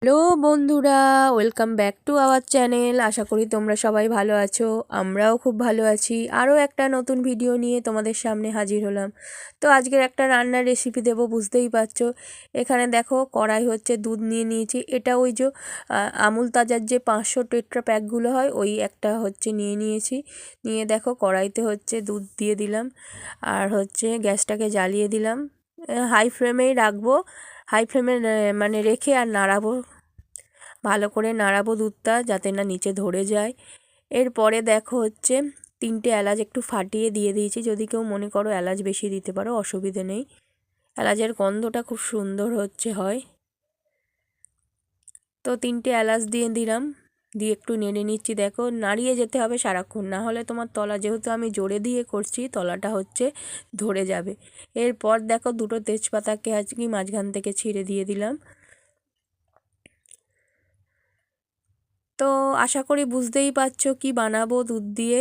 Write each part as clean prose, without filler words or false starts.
Hello বন্ধুরা, welcome back to our channel. আশা করি তোমরা সবাই ভালো আছো, আমরাও খুব ভালো আছি। আরও একটা নতুন ভিডিও নিয়ে তোমাদের সামনে হাজির হলাম। তো আজকের একটা রান্নার রেসিপি দেবো, বুঝতেই পারছো। এখানে দেখো কড়াই হচ্ছে, দুধ নিয়ে নিয়েছি। এটা ওই যে আমুল তাজার যে 500 টেট্রা প্যাকগুলো হয়, ওই একটা হচ্ছে নিয়ে নিয়েছি। নিয়ে দেখো কড়াইতে হচ্ছে দুধ দিয়ে দিলাম, আর হচ্ছে গ্যাসটাকে জ্বালিয়ে দিলাম। হাই ফ্লেমেই রাখবো, হাই ফ্লেমে মানে রেখে আর নাড়াবো, ভালো করে নাড়াবো দুধটা যাতে না নিচে ধরে যায়। এরপরে দেখো হচ্ছে 3টে এলাচ একটু ফাটিয়ে দিয়ে দিয়েছি। যদি কেউ মনে করো এলাচ বেশি দিতে পারো, অসুবিধে নেই। এলাচের গন্ধটা খুব সুন্দর হয়। তো 3টে এলাচ দিয়ে দিলাম, দিয়ে একটু নেড়ে নিচ্ছি। দেখো নাড়িয়ে যেতে হবে সারাক্ষণ, না হলে তোমার তলা, যেহেতু আমি জোরে দিয়ে করছি, তলাটা হচ্ছে ধরে যাবে। এরপর দেখো 2টো তেজপাতাকে আজকে মাঝখান থেকে ছিঁড়ে দিয়ে দিলাম। তো আশা করি বুঝতেই পারছো কি বানাবো দুধ দিয়ে।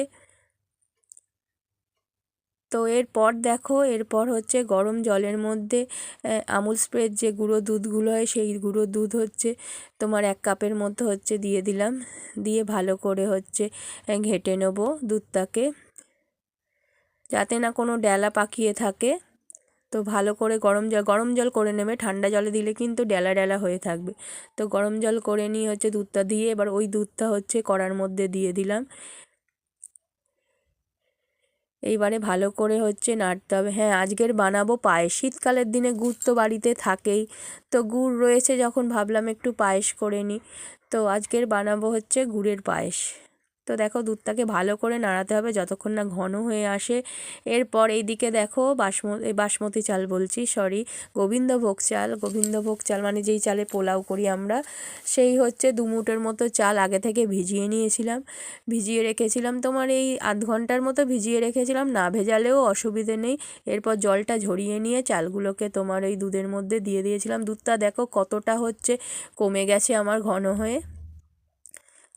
তো এরপর হচ্ছে গরম জলের মধ্যে আমুল স্প্রের যে গুঁড়ো দুধগুলো হয়, সেই গুঁড়ো দুধ হচ্ছে তোমার 1 কাপের মধ্যে হচ্ছে দিয়ে দিলাম। দিয়ে ভালো করে হচ্ছে ঘেটে নেবো দুধটাকে, যাতে না কোনো ডেলা পাকিয়ে থাকে। তো ভালো করে গরম জল করে নেবে, ঠান্ডা জলে দিলে কিন্তু ডেলা ডেলা হয়ে থাকবে। তো গরম জল করে নিয়ে হচ্ছে দুধটা দিয়ে, এবার ওই দুধটা হচ্ছে কড়ার মধ্যে দিয়ে দিলাম। এইবারে ভালো করে হচ্ছে নাড়তে হবে। হ্যাঁ, আজকের বানাবো পায়েস। শীতকালের দিনে গুড় তো বাড়িতে থাকেই, তো গুড় রয়েছে যখন ভাবলাম একটু পায়েস করে নিই। তো আজকের বানাবো হচ্ছে গুড়ের পায়েস। তো দেখো দুধটাকে ভালো করে নাড়াতে হবে যতক্ষণ না ঘন হয়ে আসে। এরপর এইদিকে দেখো বাসমতি চাল বলছি, সরি, গোবিন্দভোগ চাল মানে যেই চালে পোলাও করি আমরা, সেই হচ্ছে 2 মুঠোর মতো চাল আগে থেকে ভিজিয়ে নিয়েছিলাম। ভিজিয়ে রেখেছিলাম তোমার এই আধ ঘন্টার মতো ভিজিয়ে রেখেছিলাম, না ভেজালেও অসুবিধে নেই। এরপর জলটা ঝরিয়ে নিয়ে চালগুলোকে তোমার ওই দুধের মধ্যে দিয়ে দিয়েছিলাম। দুধটা দেখো কতটা হচ্ছে কমে গেছে আমার ঘন হয়ে,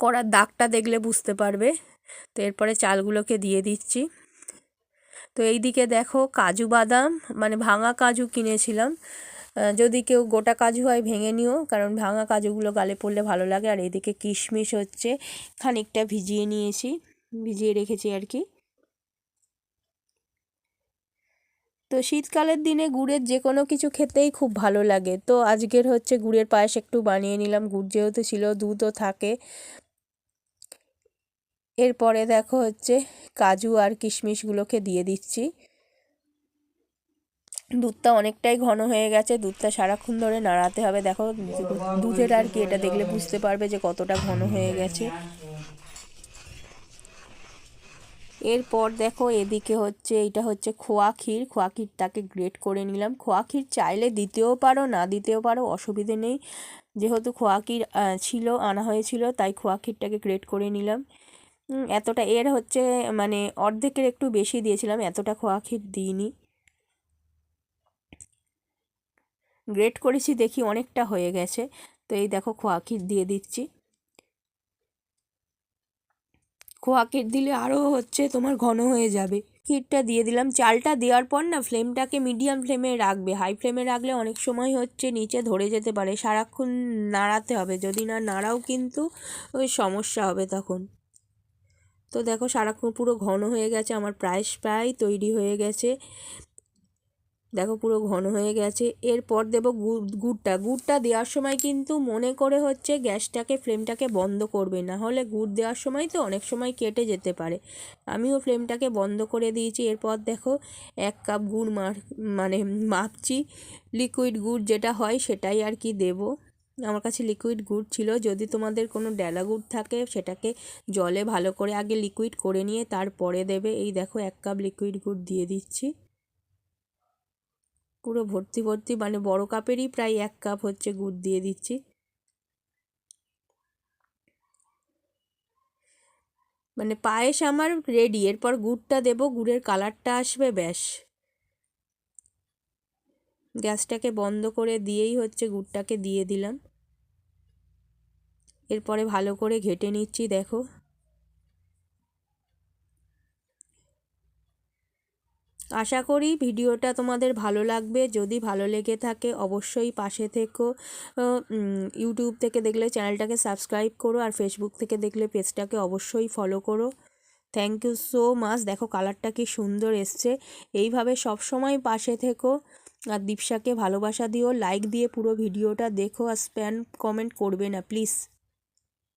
কড়ার দাগটা দেখলে বুঝতে পারবে। তো এরপরে চালগুলোকে দিয়ে দিচ্ছি। তো এইদিকে দেখো কাজু বাদাম, মানে ভাঙা কাজু কিনেছিলাম। যদি কেউ গোটা কাজু হয় ভেঙে নিও, কারণ ভাঙা কাজুগুলো গালে পড়লে ভালো লাগে। আর এদিকে কিশমিশ হচ্ছে খানিকটা ভিজিয়ে রেখেছি আর কি। তো শীতকালের দিনে গুড়ের যে কোনো কিছু খেতেই খুব ভালো লাগে। তো আজকের হচ্ছে গুড়ের পায়েস একটু বানিয়ে নিলাম, গুড় যেহেতু ছিল, দুধও থাকে। এরপরে দেখো হচ্ছে কাজু আর কিশমিশগুলোকে দিয়ে দিচ্ছি। দুধটা অনেকটাই ঘন হয়ে গেছে, দুধটা সারাক্ষণ ধরে নাড়াতে হবে। দেখো দুধের আর কি, এটা দেখলে বুঝতে পারবে যে কতটা ঘন হয়ে গেছে। এরপর দেখো এদিকে হচ্ছে, এইটা হচ্ছে খোয়া ক্ষীরটাকে গ্রেট করে নিলাম। খোয়া ক্ষীর চাইলে দিতেও পারো, না দিতেও পারো, অসুবিধে নেই। যেহেতু খোয়া ক্ষীর আনা হয়েছিল, তাই খোয়া ক্ষীরটাকে গ্রেট করে নিলাম। এতটা এর হচ্ছে মানে অর্ধেকের একটু বেশি দিয়েছিলাম, এতটা খোয়া ক্ষীর দিইনি। গ্রেট করেছি দেখি অনেকটা হয়ে গেছে। তো এই দেখো খোয়া ক্ষীর দিয়ে দিচ্ছি। খোয়া ক্ষীর দিলে আরও হচ্ছে তোমার ঘন হয়ে যাবে। ক্ষীরটা দিয়ে দিলাম। চালটা দেওয়ার পর না ফ্লেমটাকে মিডিয়াম ফ্লেমে রাখবে, হাই ফ্লেমে রাখলে অনেক সময় হচ্ছে নিচে ধরে যেতে পারে। সারাক্ষণ নাড়াতে হবে, যদি না নাড়াও কিন্তু ওই সমস্যা হবে তখন। তো দেখো সারাক্ষণ পুরো ঘন হয়ে গেছে আমার, প্রায় তৈরি হয়ে গেছে। দেখো পুরো ঘন হয়ে গেছে। এরপর দেবো গুড়টা দেওয়ার সময় কিন্তু মনে করে হচ্ছে গ্যাসটাকে, ফ্লেমটাকে বন্ধ করবে, না হলে গুড় দেওয়ার সময় তো অনেক সময় কেটে যেতে পারে। আমিও ফ্লেমটাকে বন্ধ করে দিয়েছি। এরপর দেখো 1 কাপ গুড় মানে মাপছি, লিকুইড গুড় যেটা হয় সেটাই আর কি দেবো। আমার কাছে লিকুইড গুড় ছিল। যদি তোমাদের কোনো ডেলা গুড় থাকে, সেটাকে জলে ভালো করে আগে লিকুইড করে নিয়ে তারপরে দেবে। এই দেখো 1 কাপ লিকুইড গুড় দিয়ে দিচ্ছি। পুরো ভর্তি মানে বড় কাপেরই প্রায় 1 কাপ হচ্ছে গুড় দিয়ে দিচ্ছি। মানে পায়েস আমার রেডি। এরপর গুড়টা দেবো, গুড়ের কালারটা আসবে, ব্যাস। গ্যাসটাকে বন্ধ করে দিয়েই হচ্ছে গুড়টাকে দিয়ে দিলাম। এরপরে ভালো করে ঘেটে নিচ্ছি। দেখো আশা করি ভিডিওটা তোমাদের ভালো লাগবে। যদি ভালো লেগে থাকে অবশ্যই পাশে থেকো। ইউটিউব থেকে দেখলে চ্যানেলটাকে সাবস্ক্রাইব করো, আর ফেসবুক থেকে দেখলে পেজটাকে অবশ্যই ফলো করো। Thank you so much. দেখো কালারটা কি সুন্দর এসছে। এইভাবে সব সময় পাশে থেকো, আর দীপশাকে ভালোবাসা দিও, লাইক দিয়ে পুরো ভিডিওটা দেখো, আর স্প্যাম কমেন্ট করবে না প্লিজ।